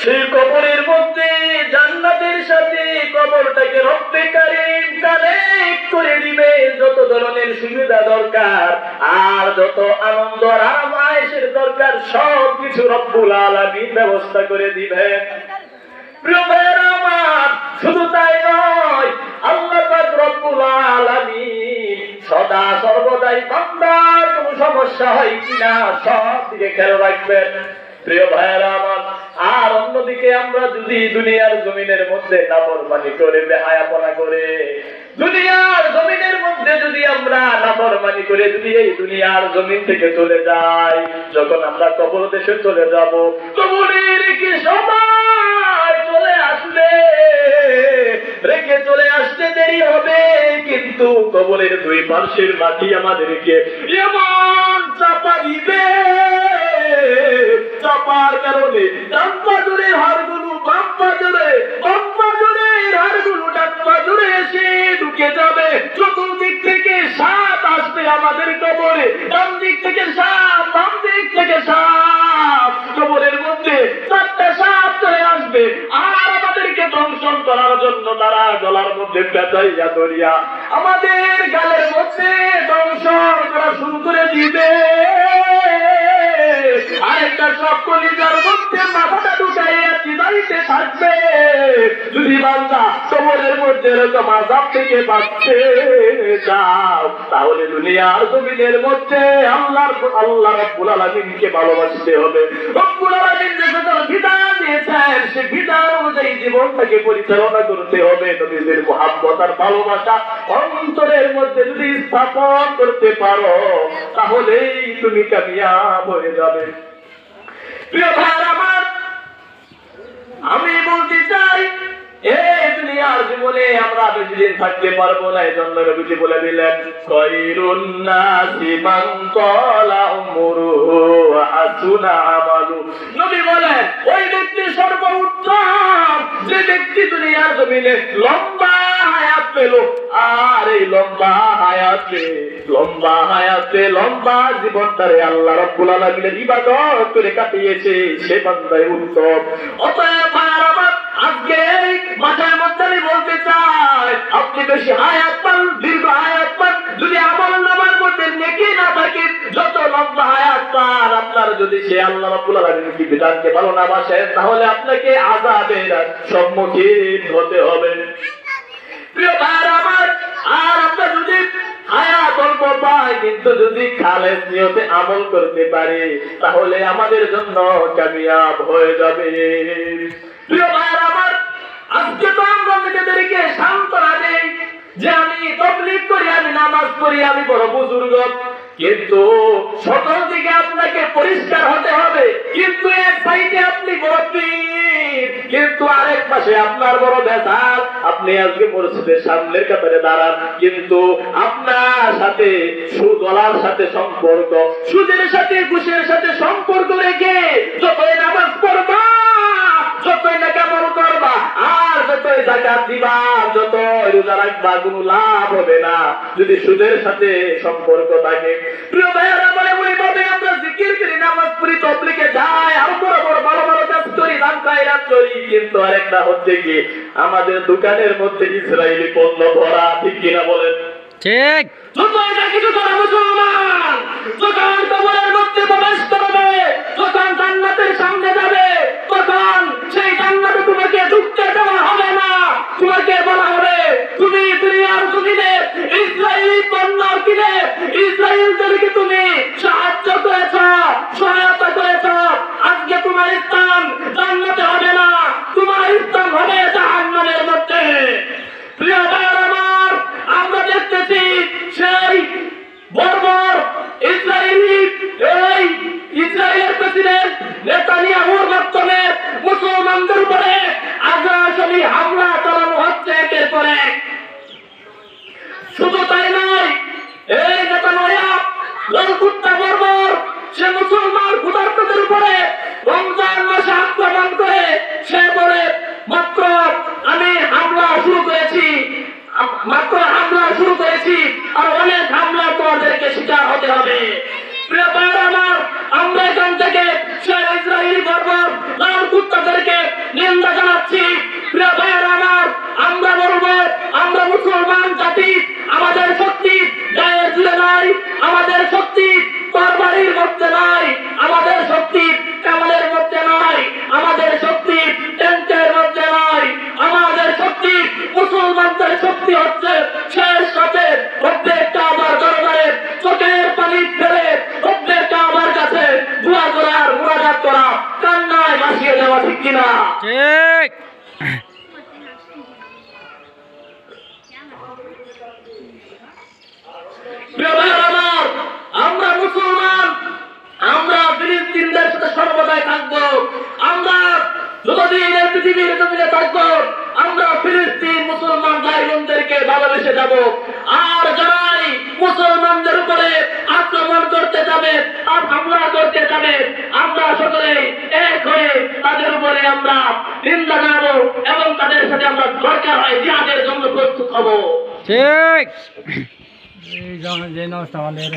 সেই কবরের মধ্যে জান্নাতের সাথে কবরটাকে রব্বে কারীম কানেক্ট করে দিবে। যত ধরনের সুবিধা দরকার আর যত আনন্দ আর আরামায়েশের দরকার সব কিছু রব্বুল আলামিন ব্যবস্থা করে দিবেন। প্রিয় ভাইরা আমার, শুধু তাই নয়, আল্লাহ পাক রব্বুল আলামিন সদা সর্বদাই বান্দার কোনো সমস্যা হয় কিনা সব দিকে খেয়াল রাখবেন। প্রিয় ভাইরা আমার, আর অন্যদিকে আমরা যদি দুনিয়ার জমিনের মধ্যে নাফরমানি করে বেহায়াপনা করে দুনিয়ার জমিনের মধ্যে যদি আমরা নাফরমানি করে যদি এই দুনিয়ার জমিন থেকে চলে যাই, যখন আমরা কবর দেশে চলে যাব, কবরের কি সময় চলে আসবে, রেখে চলে আসতে দেরি হবে, কিন্তু কবরের দুই পার্শ্বের মাটি আমাদেরকে এমন চাপা দিবে, চাপার কারণে ডান পাজরের হাড়গুলো বাম পাজরে, বাম পাজরের হাড়গুলো ডান পাজরে এসে ঢুকে যাবে। চতুর্দিক থেকে সাপ আসবে আমাদের কবরে, ডান দিক থেকে সাপ, বাম দিক থেকে সাপ, কবরের মধ্যে চারটা সাপ চলে আসবে আর আমাদেরকে দংশন করার জন্য তারা গলার মধ্যে পেঁচাইয়া ধরিয়া আমাদের গালের মধ্যে দংশন করা শুরু করে দিবে। আরেকটা সব কলিজার মধ্যে মাথাটা ঢুকাইয়া চিবাইতে থাকবে। যদি বান্দা কবরের মধ্যে এরকম আযাব থেকে বাঁচতে চাও, তাহলে দুনিয়ার জমিনের মধ্যে আল্লাহ রাব্বুল আলামিনকে ভালোবাসতে হবে। রব্বুল আলামিন যে বিধান দিয়েছেন সে বিধান অনুযায়ী জীবনটাকে পরিচালনা করতে হবে। নবীদের মুহাব্বত আর ভালোবাসা অন্তরের মধ্যে যদি স্থাপন করতে পারো, তাহলেই তুমি কামিয়াব হয়ে যাবে। প্রিয় ভাইরা আমার, আমি বলতে চাই এই দুনিয়ার জীবনে আমরা বেশি দিন থাকতে পারবো না। এই জন্য নবীজি বলে দিলেন, খায়রুন নাসি মান তালা উমরুহু ওয়া হাসুনা আমালু। নবী বলেন ওই ব্যক্তি সর্বোত্তম যে ব্যক্তি দুনিয়ার জমিনে লম্বা হায়াত পেল, আর এই লম্বা হায়াতে লম্বা জীবনটারে আল্লাহ রাব্বুল আলামিনের ইবাদত করে কাটিয়েছে, সে বান্দাই উত্তম। অতএব ভাইরা আমার, আজকে মাথার মধ্যে আমি বলতে চাই, আপনি বেশি হায়াত পান, দীর্ঘ হায়াত পান, যদি আমল নামার মধ্যে নেকি না থাকে, যত লম্বা হায়াত পান, আপনার যদি সে আল্লাহ রাব্বুল আলামিনের কি বিধানকে ভালো না বাসেন, তাহলে আপনাকে আযাবের সম্মুখীন হতে হবে। প্রিয় ভাইরা আমার, আর আমরা যদি হায়াত অল্প পাই কিন্তু যদি খালেস নিয়তে আমল করতে পারি, তাহলে আমাদের জন্য কামিয়াব হয়ে যাবে। প্রিয় ভাইরা আমার, আজকে তো আমরা নিজেদেরকে সান্ত্বনা দেই যে আমি তাবলীগ করি, আমি নামাজ পড়ি, আমি বড় বুজুর্গ, কিন্তু সকল দিকে আপনাকে পরিষ্কার হতে হবে। কিন্তু এক সাইডে আপনি বড় পীর, কিন্তু আরেক পাশে আপনার বড় বেজাল। আপনি আজকে মসজিদের সামনের কাতারে দাঁড়ান, কিন্তু আপনার সাথে সুদলার সাথে সম্পর্ক, সুদের সাথে ঘুষের সাথে সম্পর্ক রেখে যতই নামাজ পড়বা, যতই নেকামল করবা, আর যতই যাকাত দিবা, যতই রোজা রাখবা, কোনো লাভ হবে না যদি সুদের সাথে সম্পর্ক থাকে। প্রিয় ভাইয়েরা, বলে ওইভাবে আমরা জিকির করি, নামাজ পড়ি, তাবলীগে যাই, আর বড় বড় ভালো ভালো কাজ করি, দান খায়রাত করি, কিন্তু আরেকটা হচ্ছে কি, আমাদের দোকানের মধ্যে ইসরায়েলি পণ্য ভরা, ঠিক কিনা বলেন? ঠিক। যতই যা কিছু করা মুসলমান, যখন কবরের মধ্যে প্রবেশ করবে, যখন জান্নাতের সামনে যাবে, তখন সেই জান্নাতে তোমাকে ঢুকতে দেওয়া হবে না। তোমাকে বলা হবে তুমি দুনিয়ার জমিনে ইসরায়েলি পণ্য কিনে ইসরায়েলদেরকে তুমি সাহায্য করেছ, সহায়তা করেছ, আজকে তোমার স্থান জান্নাতে হবে না, তোমার স্থান হবে জাহান্নামের মধ্যে। প্রিয় ভাইরা আমার, আমরা দেখতেছি সেই বর্বর ইসরায়েলের প্রেসিডেন্ট নেতানিয়াহুর মাধ্যমে মুসলমানদের উপরে আগ্রাসী হামলা চালানো হচ্ছে একের পর এক। শুধু তাই নয়, এই নেতানিয়াহু লালকুত্তা বর্বর সে মুসলমান ক্ষুধার্তদের উপরে রমজান মাসে আক্রমণ করে সে বলে মাত্র হামলা শুরু করেছি আর অনেক হামলা তোমাদেরকে শিকার হতে হবে। প্রিয় ভাইরা আমার, আমরা এখান থেকে সেই ইসরায়েলি বর্বর এগিয়ে যাওয়া, ঠিক কিনা? ঠিক। প্রিয় ভাইয়েরা আমার, আমরা মুসলমান, আমরা ফিলিস্তিনদের সাথে সর্বদাই থাকবো। আমরা যতদিন এই পৃথিবীর জমিনে থাকবো, আমরা ফিলিস্তিন মুসলমান ভাই বোনদেরকে ভালোবেসে যাব। আর যারাই মুসলমানদের উপরে আক্রমণ করতে যাবে আর হামলা করতে যাবে, আমরা সকলেই এক হয়ে তাদের উপরে আমরা নিন্দা জানাবো এবং তাদের সাথে আমরা দরকার হয় জিহাদের জন্য প্রস্তুত হব। ঠিক। এই যে নষ্ট আমাদের